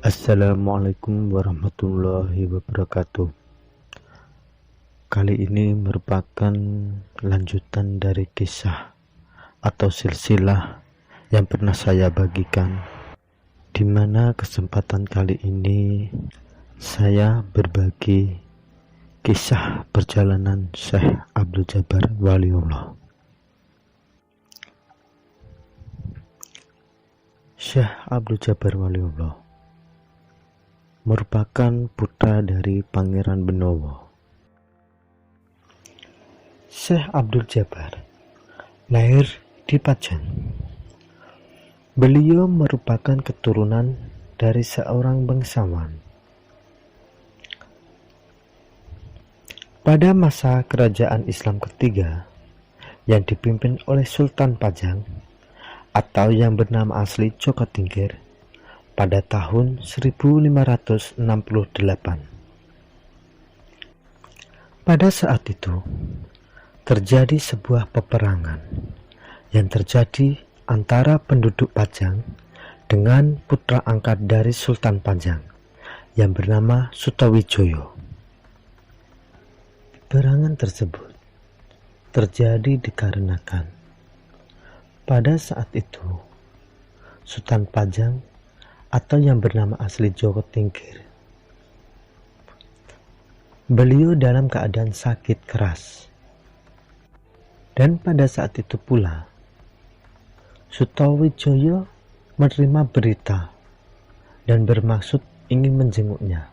Assalamualaikum warahmatullahi wabarakatuh. Kali ini merupakan lanjutan dari kisah atau silsilah yang pernah saya bagikan, di mana kesempatan kali ini saya berbagi kisah perjalanan Syekh Abdul Jabbar Waliullah. Syekh Abdul Jabbar Waliullah merupakan putra dari Pangeran Benowo. Syekh Abdul Jabbar lahir di Pajang. Beliau merupakan keturunan dari seorang bangsawan. Pada masa kerajaan Islam ketiga yang dipimpin oleh Sultan Pajang atau yang bernama asli Joko Tingkir pada tahun 1568. Pada saat itu terjadi sebuah peperangan yang terjadi antara penduduk Pajang dengan putra angkat dari Sultan Pajang yang bernama Sutawijaya. Peperangan tersebut terjadi dikarenakan pada saat itu Sultan Pajang atau yang bernama asli Joko Tingkir, beliau dalam keadaan sakit keras. Dan pada saat itu pula Sutawijaya menerima berita dan bermaksud ingin menjenguknya.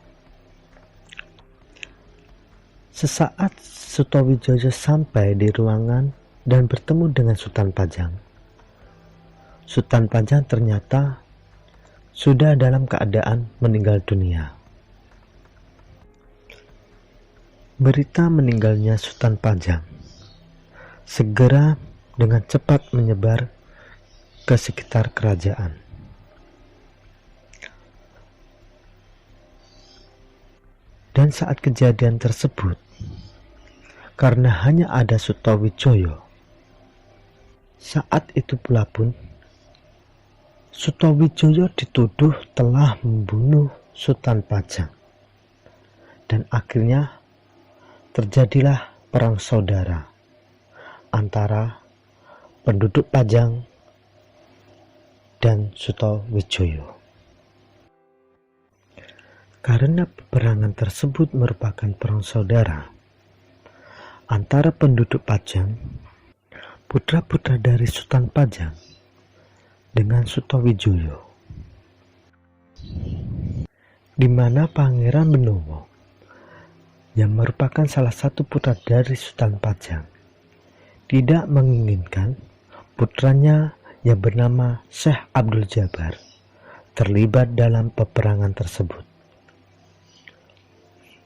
Sesaat Sutawijaya sampai di ruangan dan bertemu dengan Sultan Pajang, Sultan Pajang ternyata sudah dalam keadaan meninggal dunia. Berita meninggalnya Sultan Pajang segera dengan cepat menyebar ke sekitar kerajaan. Dan saat kejadian tersebut, karena hanya ada Sutawijaya, saat itu pula pun Sutawijaya dituduh telah membunuh Sultan Pajang, dan akhirnya terjadilah perang saudara antara penduduk Pajang dan Sutawijaya. Karena peperangan tersebut merupakan perang saudara antara penduduk Pajang, putra-putra dari Sultan Pajang dengan Sutawijaya, di mana Pangeran Benowo yang merupakan salah satu putra dari Sultan Pajang tidak menginginkan putranya yang bernama Syekh Abdul Jabbar terlibat dalam peperangan tersebut.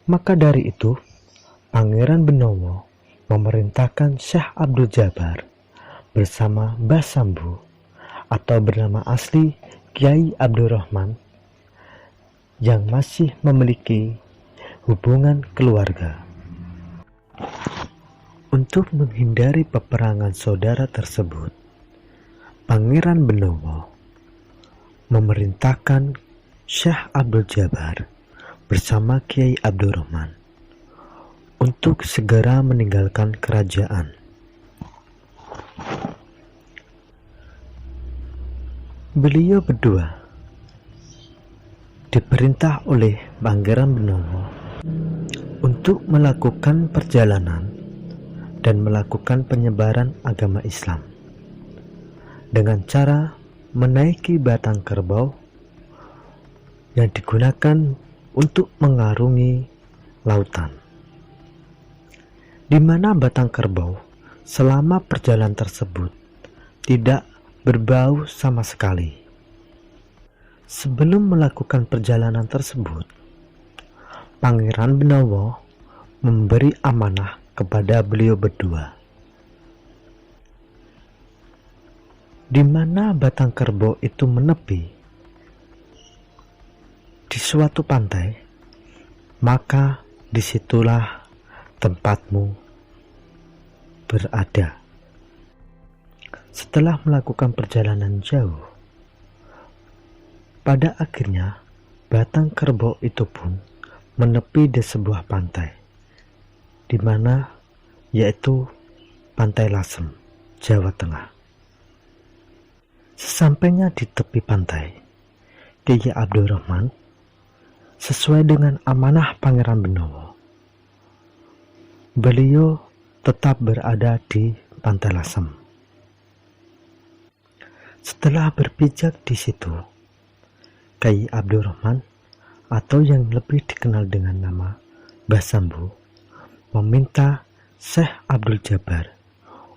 Maka dari itu Pangeran Benowo memerintahkan Syekh Abdul Jabbar bersama Mbah Sambu atau bernama asli Kiai Abdurrahman yang masih memiliki hubungan keluarga. Untuk menghindari peperangan saudara tersebut, Pangeran Benowo memerintahkan Syekh Abdul Jabbar bersama Kiai Abdurrahman untuk segera meninggalkan kerajaan. Beliau berdua diperintah oleh Pangeran Benowo untuk melakukan perjalanan dan melakukan penyebaran agama Islam dengan cara menaiki batang kerbau yang digunakan untuk mengarungi lautan, di mana batang kerbau selama perjalanan tersebut tidak berbau sama sekali. Sebelum melakukan perjalanan tersebut, Pangeran Benowo memberi amanah kepada beliau berdua, di mana batang kerbau itu menepi di suatu pantai, maka disitulah tempatmu berada. Setelah melakukan perjalanan jauh, pada akhirnya batang kerbau itu pun menepi di sebuah pantai, di mana yaitu Pantai Lasem, Jawa Tengah. Sesampainya di tepi pantai, Kiai Abdurrahman sesuai dengan amanah Pangeran Benowo, beliau tetap berada di Pantai Lasem. Setelah berpijak di situ, Kiai Abdurrahman atau yang lebih dikenal dengan nama Mbah Sambu meminta Syekh Abdul Jabbar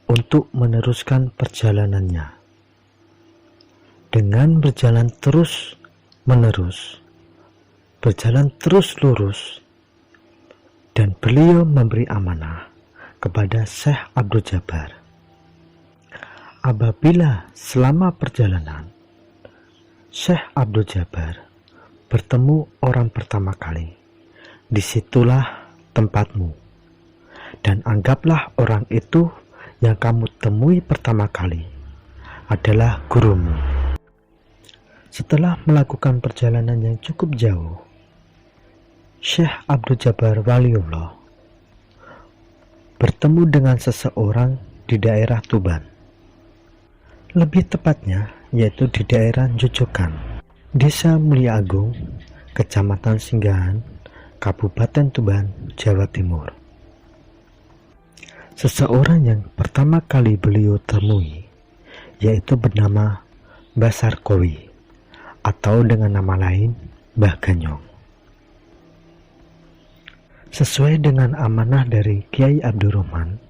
untuk meneruskan perjalanannya. Dengan berjalan terus menerus, berjalan terus lurus, dan beliau memberi amanah kepada Syekh Abdul Jabbar. Apabila selama perjalanan Syekh Abdul Jabbar bertemu orang pertama kali, disitulah tempatmu, dan anggaplah orang itu yang kamu temui pertama kali adalah gurumu. Setelah melakukan perjalanan yang cukup jauh, Syekh Abdul Jabbar Waliullah bertemu dengan seseorang di daerah Tuban. Lebih tepatnya yaitu di daerah Jojokan, Desa Mulia Agung, Kecamatan Singgahan, Kabupaten Tuban, Jawa Timur. Seseorang yang pertama kali beliau temui yaitu bernama Mbah Sarkowi atau dengan nama lain Mbah Ganyong. Sesuai dengan amanah dari Kiai Abdurrahman,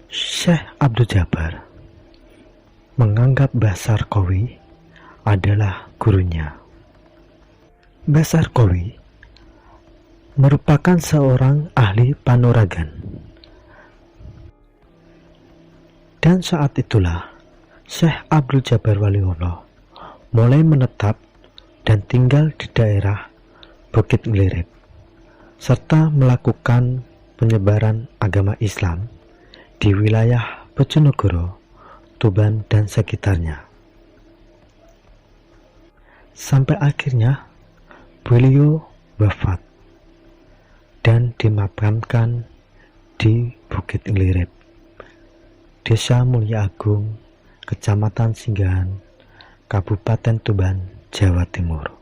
Syekh Abdul Jabbar menganggap Mbah Sarkowi adalah gurunya. Mbah Sarkowi merupakan seorang ahli panoragan. Dan saat itulah Syekh Abdul Jabbar Waliullah mulai menetap dan tinggal di daerah Bukit Nglirip, serta melakukan penyebaran agama Islam di wilayah Bojonegoro, Tuban, dan sekitarnya. Sampai akhirnya beliau wafat dan dimakamkan di Bukit Nglirip, Desa Mulia Agung, Kecamatan Singgahan, Kabupaten Tuban, Jawa Timur.